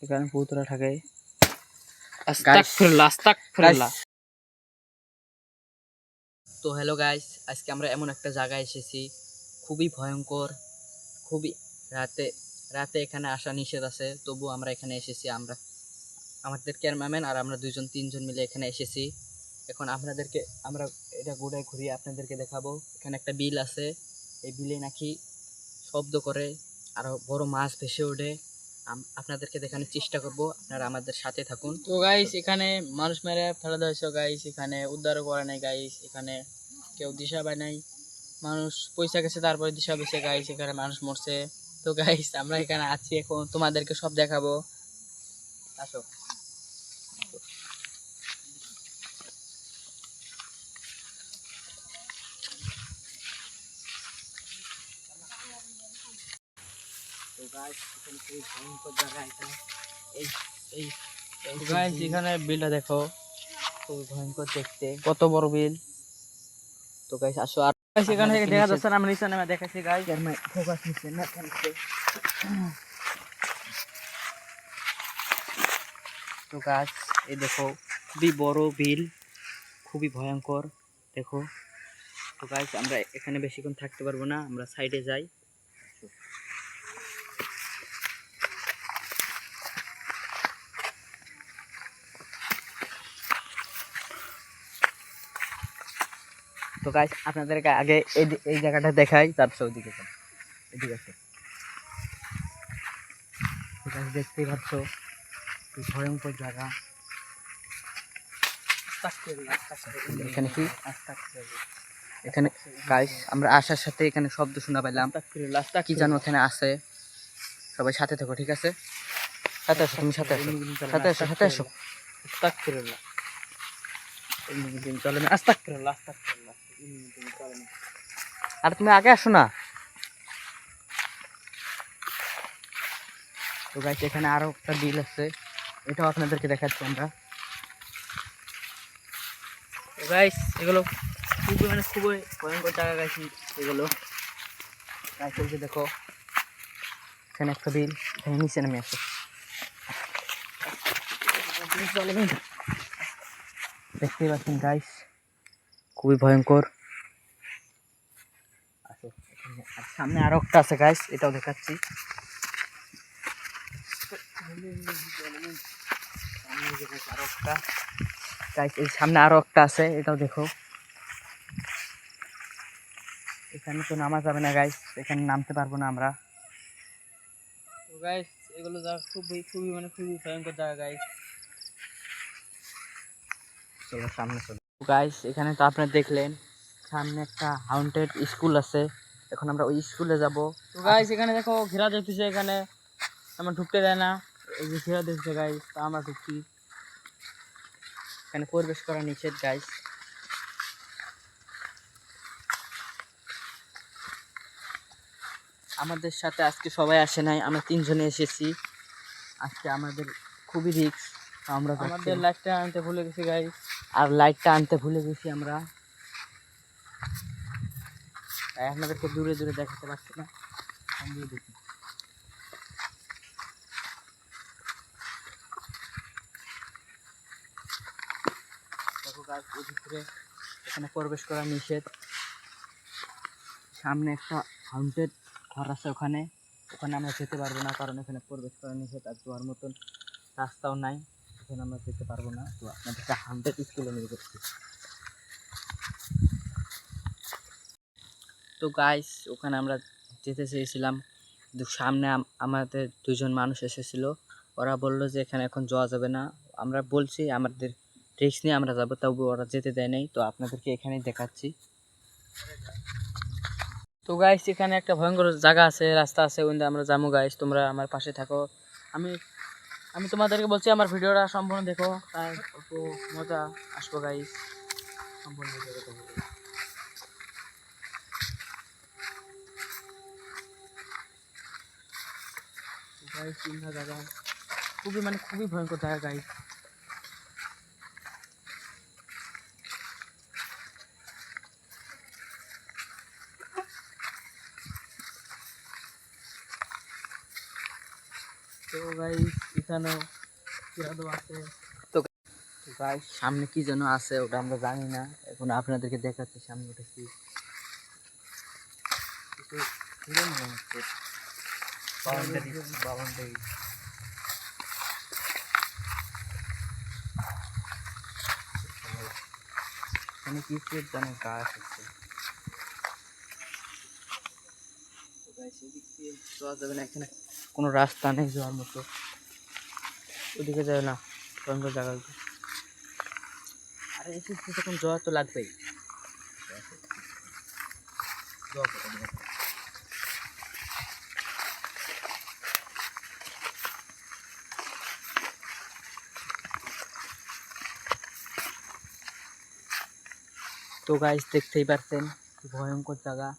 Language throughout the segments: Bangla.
এখানে ভূতরা থাকে। আস্তাগফিরুল্লাহ আস্তাগফিরুল্লাহ। তো হ্যালো গাইস, আজকে আমরা এমন একটা জায়গায় এসেছি, খুবই ভয়ঙ্কর, খুবই রাতে রাতে এখানে আসা নিষেধ আছে, তবু আমরা এখানে এসেছি। আমরা আমাদের ক্যামেরাম্যান আর আমরা দুইজন তিনজন মিলে এখানে এসেছি। এখন আমরা এটা ঘুরে ঘুরিয়ে আপনাদেরকে দেখাবো। এখানে একটা বিল আছে, এই বিলে নাকি শব্দ করে আরো বড় মাছ ভেসে ওঠে। আপনাদেরকে দেখানোর চেষ্টা করব, আপনারা আমাদের সাথে থাকুন। তো গাইস এখানে মানুষ মেরে ফেলা দিয়েছে গাইস, এখানে উদ্ধারও করে নাই গাইস, এখানে কেউ দিশা পায় নাই, মানুষ পয়সা গেছে তারপরে দিশা পেয়েছে গাইস, এখানে মানুষ মরছে। তো গাইস আমরা এখানে আছি, এখন তোমাদেরকে সব দেখাবো, আসো। তো গাইস এখানে খুবই ভয়ঙ্কর জায়গা। এখানে এই এই গাইস এখানে বিলটা দেখো, খুবই ভয়ঙ্কর দেখতে, কত বড় বিল। তো গাইস আসো। আর গাইস এখানে থেকে দেখা যাচ্ছে না, আমি নিচে নেমে দেখাচ্ছি গাইস। ফোকাস নিচ্ছে না কেন? তো গাছ এই দেখো, খুবই বড় বিল, খুবই ভয়ঙ্কর দেখো। তো গাইস আমরা এখানে বেশিক্ষণ থাকতে পারবো না, আমরা সাইডে যাই। তো গাইস আপনাদেরকে আগে এই জায়গাটা দেখাই, তারপর ওইদিকে যান, এদিকে আছে। তো গাইস দেখতেই পাচ্ছ কি ভয়ঙ্কর জায়গা। এখানে কি এখানে গাইস আমরা আসার সাথে এখানে শব্দ শোনা পেলাম, কি জানো এখানে আছে। সবাই সাথে থাকো, ঠিক আছে? সাথে আসো, তুমি সাথে আসো, সাথে আসো, সাথে আসো। আস্তাগফিরুল্লাহ চলে না, আস্তাগফিরুল্লাহ আস্তাগফিরুল্লাহ। আর তুমি আগে আসো না। তো গাইস এখানে আরো একটা বিল আছে, এটাও আপনাদেরকে দেখাচ্ছি আমরা। তো গাইস এগুলো খুবই ভয়ঙ্কর জায়গা গাইস এগুলো। গাইস এই যে দেখো, এখানে একটা বিল, এখানে নিচে নামে আসো। দেখতেই পাচ্ছেন গাইস, খুবই ভয়ঙ্কর। আসো, আর সামনে আরো একটা আছে গাইস, এটাও দেখাচ্ছি। গাইস এই সামনে আরো একটা আছে, এটাও দেখো। এখানে তো নামা যাবে না গাইস, এখানে নামতে পারবো না আমরা। তো গাইস এগুলো জায়গা খুবই খুবই ভয়ঙ্কর জায়গা গাইস। চলো সামনে চলো। গাইস এখানে তো আপনারা দেখলেন, সামনে একটা হাউন্টেড স্কুল আছে, এখন আমরা ওই স্কুলে যাব। তো গাইস এখানে দেখো ঘেরা দেখতেছে, এখানে আমরা ঢুকতে দেয় না, এই যে ঘেরা দেখতেছে গাইস, তা আমরা ঢুকছি। এখানে প্রবেশ করা নিষেধ গাইস। আমাদের সাথে আজকে সবাই আসে নাই, আমরা তিনজনে এসেছি আজকে। আমাদের খুবই রিস্ক, আমরা আমাদের লাইটটা আনতে ভুলে গেছি গাইস, আর লাইটটা আনতে ভুলে গেছি আমরা, তাই আপনাদেরকে দূরে দূরে দেখাতে পারছি না। দেখি দেখো গাইস, এর ভিতরে এখানে প্রবেশ করা নিষেধ। সামনে একটা হাউন্টেড ঘর আছে, ওখানে আমরা যেতে পারবো না, কারণ এখানে প্রবেশ করা নিষেধ, আর যাওয়ার মতন রাস্তাও নাই, এখানে আমরা যেতে পারবো না। তো আপনাদেরকে হাউন্টেড স্কুলে নিয়ে যাচ্ছি। তো গাইস ওখানে আমরা যেতে চেয়েছিলাম, কিন্তু সামনে আমাদের দুজন মানুষ এসেছিল, ওরা বললো যে এখানে এখন যাওয়া যাবে না। আমরা বলছি আমাদের রিস্ক নিয়ে আমরা যাবো, তবু ওরা যেতে দেয় নাই। তো আপনাদেরকে এখানেই দেখাচ্ছি। তো গাইস এখানে একটা ভয়ঙ্কর জায়গা আছে, রাস্তা আছে, ওইখানে আমরা যাবো গাইস, তোমরা আমার পাশে থাকো। আমি আমি তোমাদেরকে বলছি আমার ভিডিওটা সম্পূর্ণ দেখো, তাই অল্প মজা আসবো গাইস, সম্পূর্ণ ভিডিও দেখো। গাইস চিন্তা জায়গা খুবই ভয়ঙ্কর জায়গা গাইস। তো গাইস এখানেও কিরাদো আছে। তো গাইস সামনে কি যেন আছে ওটা আমরা জানি না, এখন আপনাদেরকে দেখাচ্ছি সামনে ওটা কি। কিছু ঘুরে মনে হচ্ছে বাউন্ডারি। এখানে কি যেন গাছ আছে। তো গাইস এদিক দিয়ে যাওয়া যাবে না, এখানে কোনো রাস্তা নেই যাওয়ার মতো, ওদিকে যাবে না ভয়ঙ্কর জায়গাগুলো। আরে এসেছি তখন যাওয়া তো লাগবেই। তো গাইস দেখতেই পারছেন কি ভয়ঙ্কর জায়গা,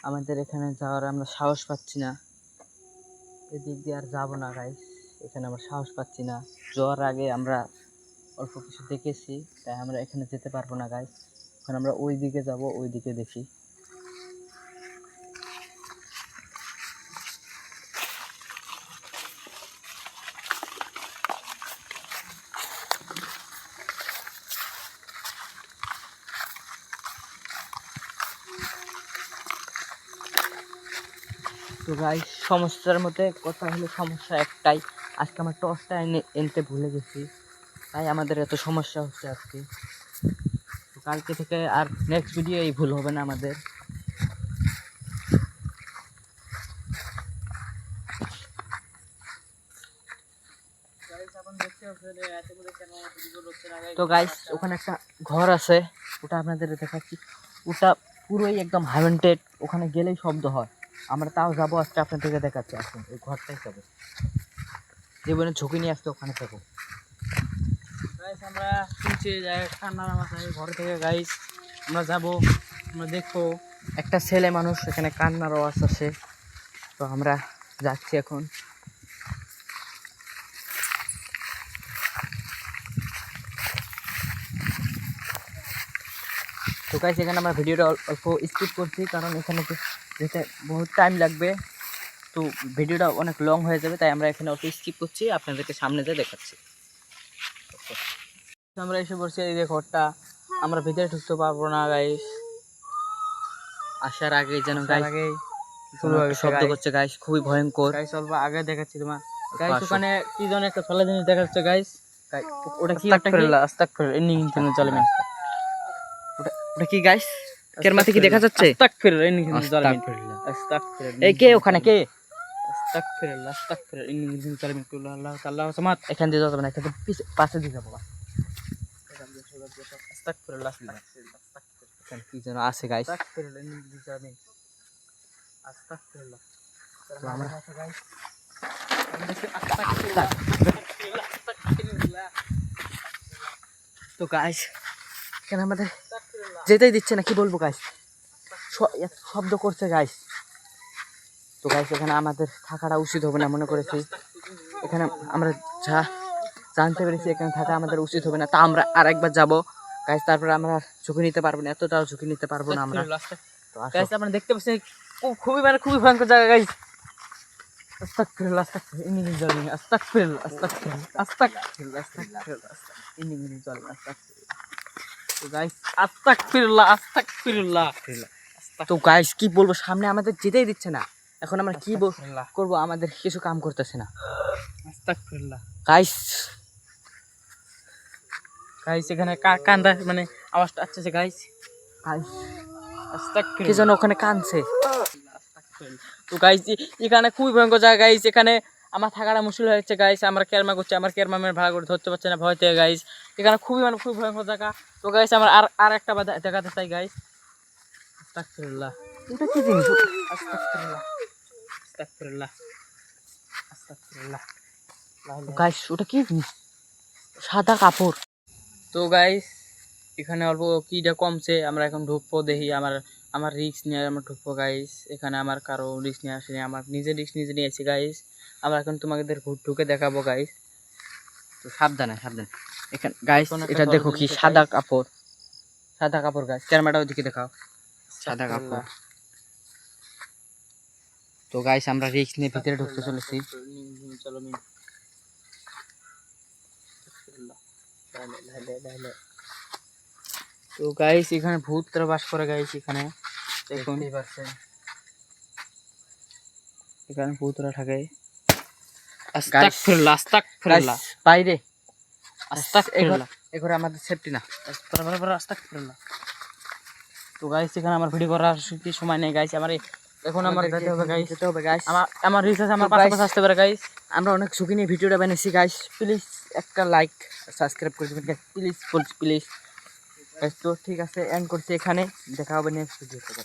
আমাদের এখানে যাওয়ার আমরা সাহস পাচ্ছি না, এদিক দিয়ে আর যাবো না গাইস, এখানে আমরা সাহস পাচ্ছি না। যাওয়ার আগে আমরা অল্প কিছু দেখেছি, তাই আমরা এখানে যেতে পারবো না গাইস, এখন আমরা ওই দিকে যাবো, ওই দিকে দেখি। তো গাইস সমস্যার মধ্যে কথা হলো, সমস্যা একটাই, আজকে আমার টর্চটা এনতে ভুলে গেছি, তাই আমাদের এত সমস্যা হচ্ছে আজকে। তো কালকে থেকে আর নেক্সট ভিডিও এই ভুল হবে না আমাদের। তো গাইস ওখানে একটা ঘর আছে, ওটা আপনাদের দেখাচ্ছি, ওটা পুরোই একদম হাইভেন্টেড, ওখানে গেলেই শব্দ হয়, আমরা তাও যাবো আজকে আপনাদেরকে দেখাচ্ছি, আসুন ওই ঘরটাই যাবো, জীবনে ঝুঁকি নিয়ে আসতে ওখানে যাবো। গাইস আমরা শুনছি কান্নার মাথায় ঘর থেকে গাইস আমরা যাব, আমরা দেখবো। একটা ছেলে মানুষ এখানে কান্নার আওয়াজ আসে, তো আমরা যাচ্ছি এখন। তো গাইস এখানে আমরা ভিডিওটা অল্প স্কিপ করছি, কারণ এখানে যেতে বহুত টাইম লাগবে, তো ভিডিওটা অনেক লং হয়ে যাবে, তাই আমরা এখানে অল্প স্কিপ করছি, আপনাদেরকে সামনে যেয়ে দেখাচ্ছি। আমরা এসে পড়ছি এই যে ঘরটা, আমরা ভিতরে ঢুকতে পারবো না গাইস, আসার আগে যেন তার গাইস আগেই শুরু হবে, শব্দ করছে গাইস, খুবই ভয়ঙ্কর। গাইস অল্প আগে দেখাচ্ছি তোমার গাইস, আসো। ওখানে কি যেন একটা ফলা জিনিস দেখা যাচ্ছে গাইস, ওটা কি? আস্তাগফিরুল্লাহ ইন্নী কুনতু জালিমিন। ওটা কি গাইস, কেরমাতে কি দেখা যাচ্ছে? আস্তাগফিরুল্লাহ ইন্নী কুনতু জালিমিন। আস্তাগফিরুল্লাহ। আস্তাগফিরুল্লাহ। এই কে ওখানে কে? আস্তাগফিরুল্লাহ আস্তাগফিরুল্লাহ ইন্নী কুনতু জালিমিন। আল্লাহু তাআলা সামাত। এখান দিয়ে যাবে না, এখান থেকে পাশে দিয়ে যাবো। আস্তাগফিরুল্লাহ এখানে কি যেন আছে গাইস, আস্তাগফিরুল্লাহ ইন্নী কুনতু জালিমিন। আস্তাগফিরুল্লাহ। তো আমরা গাইস আস্তাগফিরুল্লাহ। তো গাইস এখানে আমাদের যেতেই দিচ্ছে না, কি বলবো গাইস, শব্দ করছে গাইস। তো গাইস এখানে আমাদের থাকাটা উচিত হবে না মনে করেছি, এখানে আমরা যা জানতে পেরেছি এখানে থাকা আমাদের উচিত হবে না, তা আমরা আর একবার যাবো গাইস, তারপরে আমরা ঝুঁকি নিতে পারবো না, এতটাও ঝুঁকি নিতে পারবো না আমরা। তো আসো। গাইস আপনারা দেখতে পাচ্ছেন খুবই মানে খুবই ভয়ঙ্কর জায়গা গাইস। আস্তাগফিরুল্লাহ আস্তাগফিরুল্লাহ ইন্নী কুনতু জালিমিন। আস্তাগফিরুল্লাহ আস্তাগফিরুল্লাহ আস্তাগফিরুল্লাহ আস্তাগফিরুল্লাহ ইন্নী কুনতু জালিমিন। তো গাইস আস্তাগফিরুল্লাহ আস্তাগফিরুল্লাহ। তো গাইস কি বলবো, সামনে আমাদের যেতেই দিচ্ছে না, এখন আমরা কি আস্তাগফিরুল্লাহ। করবো, আমাদের কিছু কাম করতেছে না আস্তাগফিরুল্লাহ। গাইস। গাইস এখানে কান্দা মানে আওয়াজটা আসছে গাইস। গাইস কি আস্তাগফিরুল্লাহ। যেন ওখানে কাঁদছে। তো গাইস এখানে খুবই ভয়ঙ্কর জায়গা গাইস, এখানে আমার থাকাটা মুশকিল হয়ে যাচ্ছে গাইস, আমরা কেরমা করছি, আমার কেরমা মেরে ভাড়া করে ধরতে পারছে না ভয় থেকে গাইস, এখানে খুবই মানে খুবই ভয়ঙ্কর জায়গা। তো গাইস আমার আর একটা বার দেখাতে চাই গাইস। আস্তাগফিরুল্লাহ এটা কি জিনিস? আস্তাগফিরুল্লাহ আস্তাগফিরুল্লাহ আস্তাগফিরুল্লাহ। গাইস ওটা কি জিনিস, সাদা কাপড়। তো গাইস এখানে অল্প কিটা কমছে, আমরা এখন ঢুকবো, দেখি আমার আমার রিস্ক নিয়ে আমরা ঢুকবো গাইস, এখানে আমার কারো রিস্ক নিয়ে আসেনি, আমার নিজের রিস্ক নিজে নিয়েছি গাইস, আমরা এখন তোমাদের ঢুকে দেখাবো গাইস। তো সাবধানে সাবধানে, এখানে গাইস কোনো একটা এটা দেখো ধরো কি জিনিস সাদা গাইস। কাপড়, সাদা কাপড় গাইস, ক্যামেরাটা ওইদিকে দেখাও, সাদা কাপড়। তো গাইস আমরা রিস্ক নিয়ে ভিতরে ঢুকতে চলেছি। চলো তো গাইস এখানে ভূতরা বাস করে গাইস, এখানে দেখুন দেখতেই পাচ্ছেন। এখানে ভূতরা থাকে। আস্তাগফিরুল্লাহ, আস্তাগফিরুল্লাহ, Guys, বাইরে আস্তাগফিরুল্লাহ, এঘর আমাদের সেফটি না। আস্তাগফিরুল্লাহ। তো গাইস এখানে আমার ভিডিও করার কি সময় নেই গাইস, আমার এখন আমার যেতে হবে গাইস, যেতে হবে গাইস। আমার রিচার্জ আমার তো guys, পাশাপাশি আসতে পারে গাইস। আমরা অনেক ঝুঁকি নিয়ে ভিডিওটা বানিয়েছি গাইস, প্লিজ একটা লাইক সাবস্ক্রাইব করে দেবেন গাইস, প্লিজ প্লিজ। তো ঠিক আছে, এন্ড করছি এখানে, দেখা হবে নেক্সট ভিডিওতে।